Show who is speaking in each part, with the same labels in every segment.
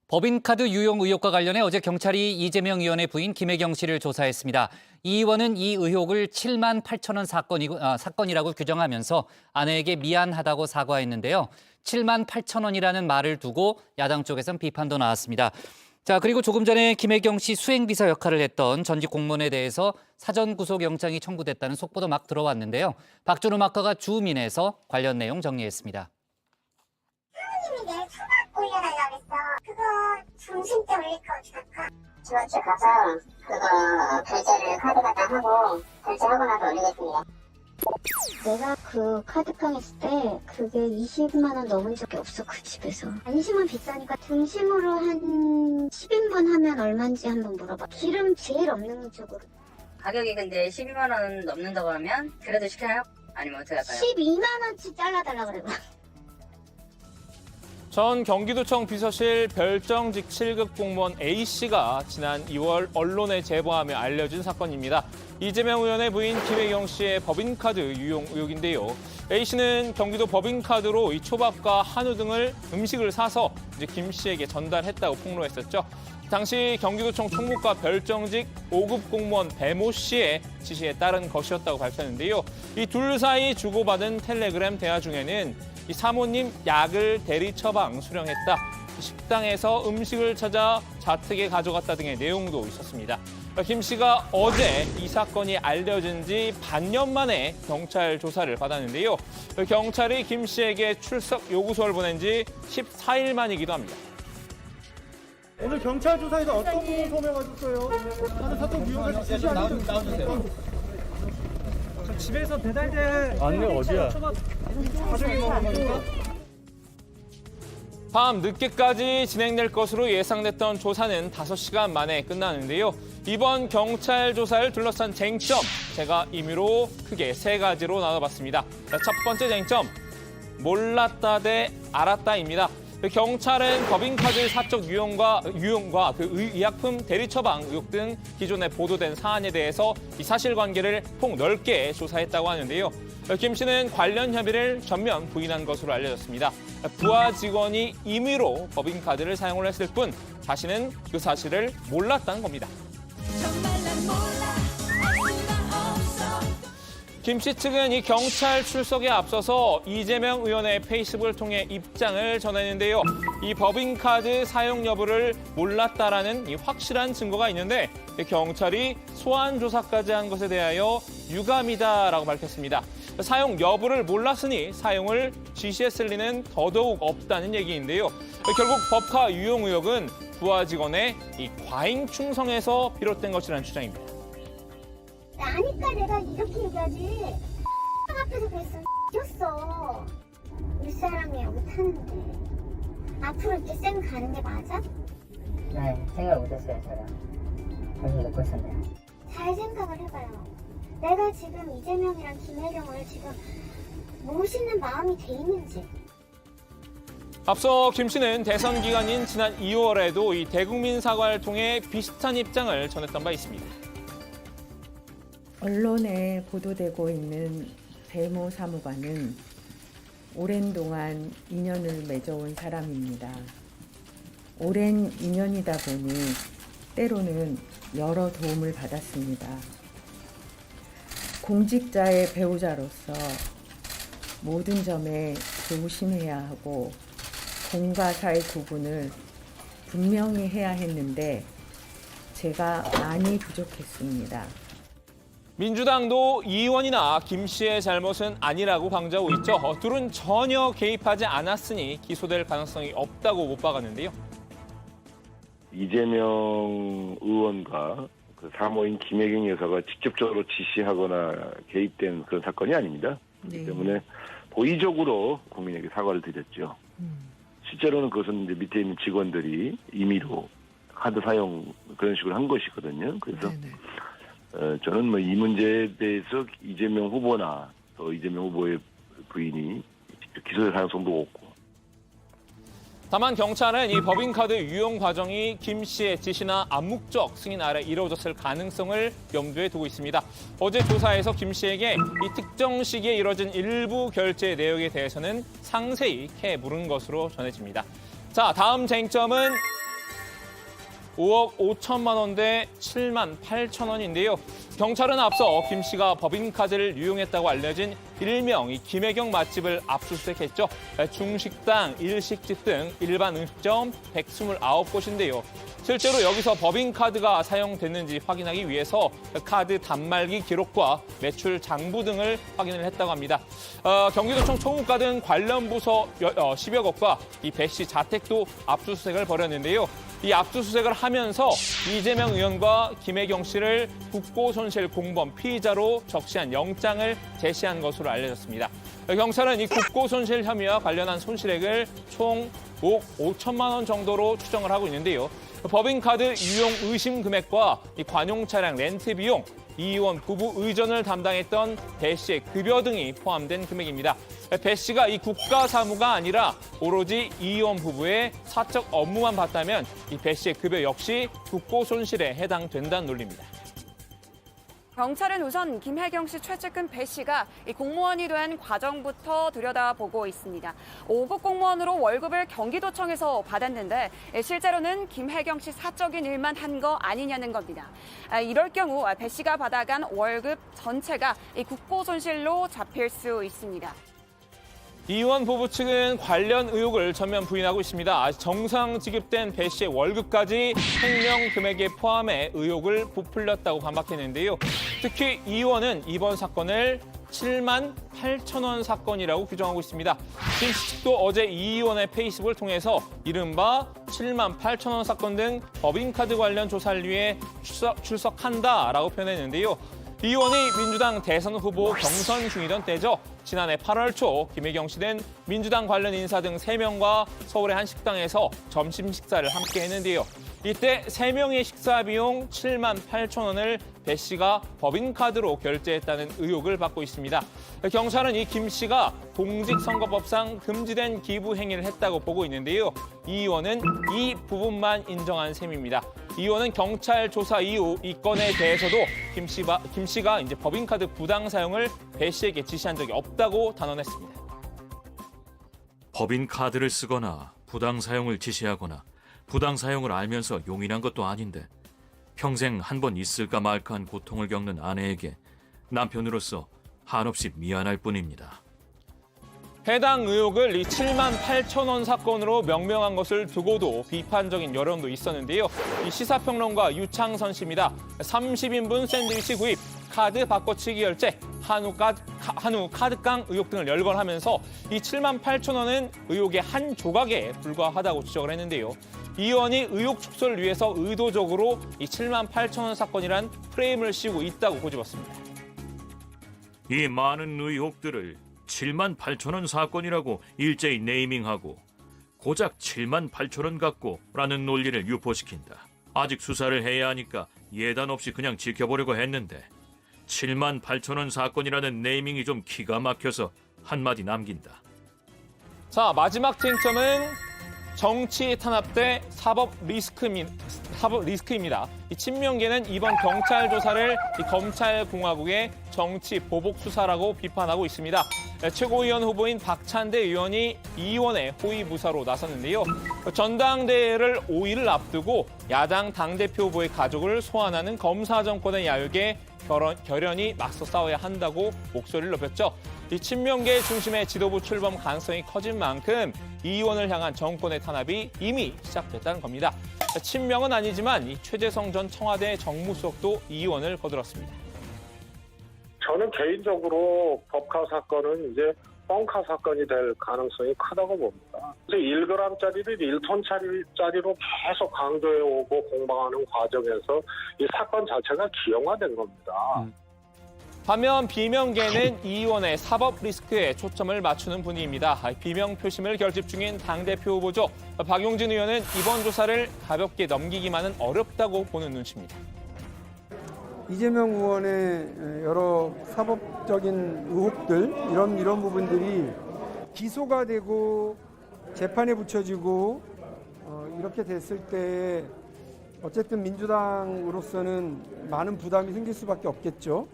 Speaker 1: 법인카드 유용 의혹과 관련해 어제 경찰이 이재명 의원의 부인 김혜경 씨를 조사했습니다. 이 의원은 이 의혹을 7만 8천 원 사건이라고 규정하면서 아내에게 미안하다고 사과했는데요. 7만 8천 원이라는 말을 두고 야당 쪽에선 비판도 나왔습니다. 자, 그리고 조금 전에 김혜경 씨 수행비서 역할을 했던 전직 공무원에 대해서 사전 구속영장이 청구됐다는 속보도 막 들어왔는데요. 박준우 막가가 주민에서 관련 내용 정리했습니다.
Speaker 2: 사모님이 내 초밥 올려달라고 했어. 그거 점심 때 올릴 거 어떡할까?
Speaker 3: 지원책 가서 그거 결제를 카드 갖다 하고 결제하고 나서 올리겠습니다.
Speaker 4: 내가 그 카드깡 했을 때 그게 20만 원 넘은 적이 없어, 그 집에서. 안심은 비싸니까 등심으로 한 10인분 하면 얼마인지 한번 물어봐. 기름 제일 없는 쪽으로.
Speaker 5: 가격이 근데 12만 원 넘는다고 하면 그래도 시켜요? 아니면 어떻게 할까요?
Speaker 4: 12만 원치 잘라달라 그래.
Speaker 6: 전 경기도청 비서실 별정직 7급 공무원 A씨가 지난 2월 언론에 제보하며 알려진 사건입니다. 이재명 의원의 부인 김혜경 씨의 법인카드 유용 의혹인데요. A씨는 경기도 법인카드로 이 초밥과 한우 등을 음식을 사서 이제 김 씨에게 전달했다고 폭로했었죠. 당시 경기도청 총무과 별정직 5급 공무원 배모 씨의 지시에 따른 것이었다고 밝혔는데요. 이 둘 사이 주고받은 텔레그램 대화 중에는 이 사모님 약을 대리 처방 수령했다. 식당에서 음식을 찾아 자택에 가져갔다 등의 내용도 있었습니다. 김 씨가 어제 이 사건이 알려진 지 반년 만에 경찰 조사를 받았는데요. 경찰이 김 씨에게 출석 요구서를 보낸 지 14일 만이기도 합니다.
Speaker 7: 오늘 경찰 조사에서 어떤 부분 소명하셨어요? 하는 사건 유용할 수 있으시 나와주세요. 집에서 배달될 아니 어디야? 가족이 먹는 거니까.
Speaker 6: 밤 늦게까지 진행될 것으로 예상됐던 조사는 5시간 만에 끝나는데요. 이번 경찰 조사를 둘러싼 쟁점, 제가 임의로 크게 3가지로 나눠봤습니다. 첫 번째 쟁점, 몰랐다 대 알았다입니다. 경찰은 법인카드 사적 유용과 그 의약품 대리 처방 의혹 등 기존에 보도된 사안에 대해서 이 사실관계를 폭넓게 조사했다고 하는데요. 김 씨는 관련 혐의를 전면 부인한 것으로 알려졌습니다. 부하 직원이 임의로 법인카드를 사용을 했을 뿐 자신은 그 사실을 몰랐다는 겁니다. 김 씨 측은 이 경찰 출석에 앞서서 이재명 의원의 페이스북을 통해 입장을 전했는데요. 이 법인카드 사용 여부를 몰랐다라는 이 확실한 증거가 있는데 경찰이 소환 조사까지 한 것에 대하여 유감이다라고 밝혔습니다. 사용 여부를 몰랐으니 사용을 지시했을 리는 더더욱 없다는 얘기인데요. 결국 법카 유용 의혹은 부하 직원의 이 과잉 충성에서 비롯된 것이라는 주장입니다.
Speaker 2: 아니까 내가 이렇게 얘기하지. 앞에서 그랬어. 줬어. 우리 사람이 여기 타는데 앞으로 이렇게 쌩 가는 게 맞아?
Speaker 3: 네, 생각 못했어요, 제가. 벌써 듣고 있었네요.
Speaker 2: 잘 생각을 해봐요. 내가 지금 이재명이랑 김혜경을 지금 모시는 마음이 돼 있는지.
Speaker 6: 앞서 김 씨는 대선 기간인 지난 2월에도 이 대국민 사과를 통해 비슷한 입장을 전했던 바 있습니다.
Speaker 8: 언론에 보도되고 있는 배모 사무관은 오랜 동안 인연을 맺어온 사람입니다. 오랜 인연이다 보니 때로는 여러 도움을 받았습니다. 공직자의 배우자로서 모든 점에 조심해야 하고 공과 사의 구분을 분명히 해야 했는데 제가 많이 부족했습니다.
Speaker 6: 민주당도 이 의원이나 김 씨의 잘못은 아니라고 강조하고 있죠. 둘은 전혀 개입하지 않았으니 기소될 가능성이 없다고 못 박았는데요.
Speaker 9: 이재명 의원과 그 사모인 김혜경 여사가 직접적으로 지시하거나 개입된 그런 사건이 아닙니다. 그렇기 때문에 고의적으로 국민에게 사과를 드렸죠. 실제로는 그것은 이제 밑에 있는 직원들이 임의로 카드 사용 그런 식으로 한 것이거든요. 그래서 저는 뭐 이 문제에 대해서 이재명 후보나 또 이재명 후보의 부인이 직접 기소될 가능성도 없고.
Speaker 6: 다만 경찰은 이 법인카드 유용 과정이 김 씨의 지시나 암묵적 승인 아래 이루어졌을 가능성을 염두에 두고 있습니다. 어제 조사에서 김 씨에게 이 특정 시기에 이뤄진 일부 결제 내역에 대해서는 상세히 캐 물은 것으로 전해집니다. 자, 다음 쟁점은 5억 5천만 원 대 7만 8천 원인데요. 경찰은 앞서 김 씨가 법인카드를 유용했다고 알려진 일명 이 김혜경 맛집을 압수수색했죠. 중식당, 일식집 등 일반 음식점 129곳인데요. 실제로 여기서 법인카드가 사용됐는지 확인하기 위해서 카드 단말기 기록과 매출 장부 등을 확인을 했다고 합니다. 경기도청 총무과 등 관련 부서 10여 곳과 이 배 씨 자택도 압수수색을 벌였는데요. 이 압수수색을 하면서 이재명 의원과 김혜경 씨를 국고손실 공범 피의자로 적시한 영장을 제시한 것으로 알려졌습니다. 경찰은 이 국고손실 혐의와 관련한 손실액을 총 5억 5천만 원 정도로 추정을 하고 있는데요. 법인카드 유용 의심 금액과 이 관용 차량 렌트 비용, 이 의원 부부 의전을 담당했던 배 씨의 급여 등이 포함된 금액입니다. 배 씨가 이 국가 사무가 아니라 오로지 이 의원 부부의 사적 업무만 봤다면 이 배 씨의 급여 역시 국고 손실에 해당된다는 논리입니다.
Speaker 10: 경찰은 우선 김혜경 씨 최측근 배 씨가 이 공무원이 된 과정부터 들여다보고 있습니다. 5급 공무원으로 월급을 경기도청에서 받았는데 실제로는 김혜경 씨 사적인 일만 한 거 아니냐는 겁니다. 이럴 경우 배 씨가 받아간 월급 전체가 이 국고 손실로 잡힐 수 있습니다.
Speaker 6: 이 의원 부부 측은 관련 의혹을 전면 부인하고 있습니다. 정상 지급된 배 씨의 월급까지 횡령 금액에 포함해 의혹을 부풀렸다고 반박했는데요. 특히 이 의원은 이번 사건을 7만 8천 원 사건이라고 규정하고 있습니다. 김 씨 측도 어제 이 의원의 페이스북을 통해서 이른바 7만 8천 원 사건 등 법인카드 관련 조사를 위해 출석한다라고 표현했는데요. 이 의원이 민주당 대선 후보 경선 중이던 때죠. 지난해 8월 초 김혜경 씨는 민주당 관련 인사 등 3명과 서울의 한 식당에서 점심 식사를 함께 했는데요. 이때 3명의 식사 비용 7만 8천 원을 배 씨가 법인카드로 결제했다는 의혹을 받고 있습니다. 경찰은 이 김 씨가 공직선거법상 금지된 기부 행위를 했다고 보고 있는데요. 이 의원은 이 부분만 인정한 셈입니다. 이 의원은 경찰 조사 이후 이 건에 대해서도 김 씨가 이제 법인카드 부당 사용을 배 씨에게 지시한 적이 없다고 단언했습니다.
Speaker 11: 법인카드를 쓰거나 부당 사용을 지시하거나 부당 사용을 알면서 용인한 것도 아닌데 평생 한 번 있을까 말까한 고통을 겪는 아내에게 남편으로서 한없이 미안할 뿐입니다.
Speaker 6: 해당 의혹을 이 7만 8천 원 사건으로 명명한 것을 두고도 비판적인 여론도 있었는데요. 이 시사평론가 유창선 씨입니다. 30인분 샌드위치 구입, 카드 바꿔치기 결제, 한우 카드깡 의혹 등을 열거하면서 이 7만 8천 원은 의혹의 한 조각에 불과하다고 지적을 했는데요. 이 의원이 의혹 축소를 위해서 의도적으로 이 7만 8천 원 사건이란 프레임을 씌우고 있다고 고집했습니다.
Speaker 11: 이 많은 의혹들을 7만 8천 원 사건이라고 일제히 네이밍하고 고작 7만 8천 원 갖고라는 논리를 유포시킨다. 아직 수사를 해야 하니까 예단 없이 그냥 지켜보려고 했는데 7만 8천 원 사건이라는 네이밍이 좀 기가 막혀서 한마디 남긴다.
Speaker 6: 자, 마지막 쟁점은 정치 탄압 대 사법 리스크입니다. 이 친명계는 이번 경찰 조사를 이 검찰공화국의 정치 보복 수사라고 비판하고 있습니다. 최고위원 후보인 박찬대 의원이 이 의원의 호위무사로 나섰는데요. 전당대회를 5일을 앞두고 야당 당대표 후보의 가족을 소환하는 검사 정권의 야욕에 결연히 맞서 싸워야 한다고 목소리를 높였죠. 이 친명계 중심의 지도부 출범 가능성이 커진 만큼 이 의원을 향한 정권의 탄압이 이미 시작됐다는 겁니다. 친명은 아니지만 이 최재성 전 청와대 정무수석도 이 의원을 거들었습니다.
Speaker 12: 저는 개인적으로 법카 사건은 이제 뻥카 사건이 될 가능성이 크다고 봅니다. 1g짜리를 1톤짜리로 계속 강조해 오고 공방하는 과정에서 이 사건 자체가 기형화된 겁니다.
Speaker 6: 반면 비명계는 이 의원의 사법 리스크에 초점을 맞추는 분위기입니다. 비명 표심을 결집 중인 당대표 후보죠. 박용진 의원은 이번 조사를 가볍게 넘기기만은 어렵다고 보는 눈치입니다.
Speaker 7: 이재명 의원의 여러 사법적인 의혹들 이런 부분들이 기소가 되고 재판에 붙여지고 이렇게 됐을 때 어쨌든 민주당으로서는 많은 부담이 생길 수밖에 없겠죠.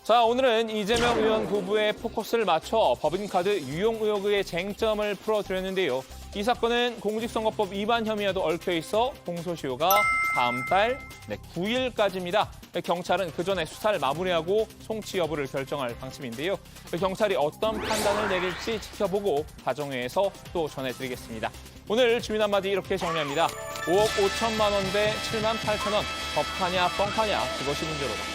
Speaker 6: 자, 오늘은 이재명 의원 부부의 포커스를 맞춰 법인카드 유용 의혹의 쟁점을 풀어드렸는데요. 이 사건은 공직선거법 위반 혐의와도 얽혀 있어 공소시효가 다음 달 9일까지입니다. 경찰은 그 전에 수사를 마무리하고 송치 여부를 결정할 방침인데요. 경찰이 어떤 판단을 내릴지 지켜보고 가정회에서 또 전해드리겠습니다. 오늘 주민 한마디 이렇게 정리합니다. 5억 5천만 원 대 7만 8천 원. 법하냐 뻥하냐 그것이 문제로다.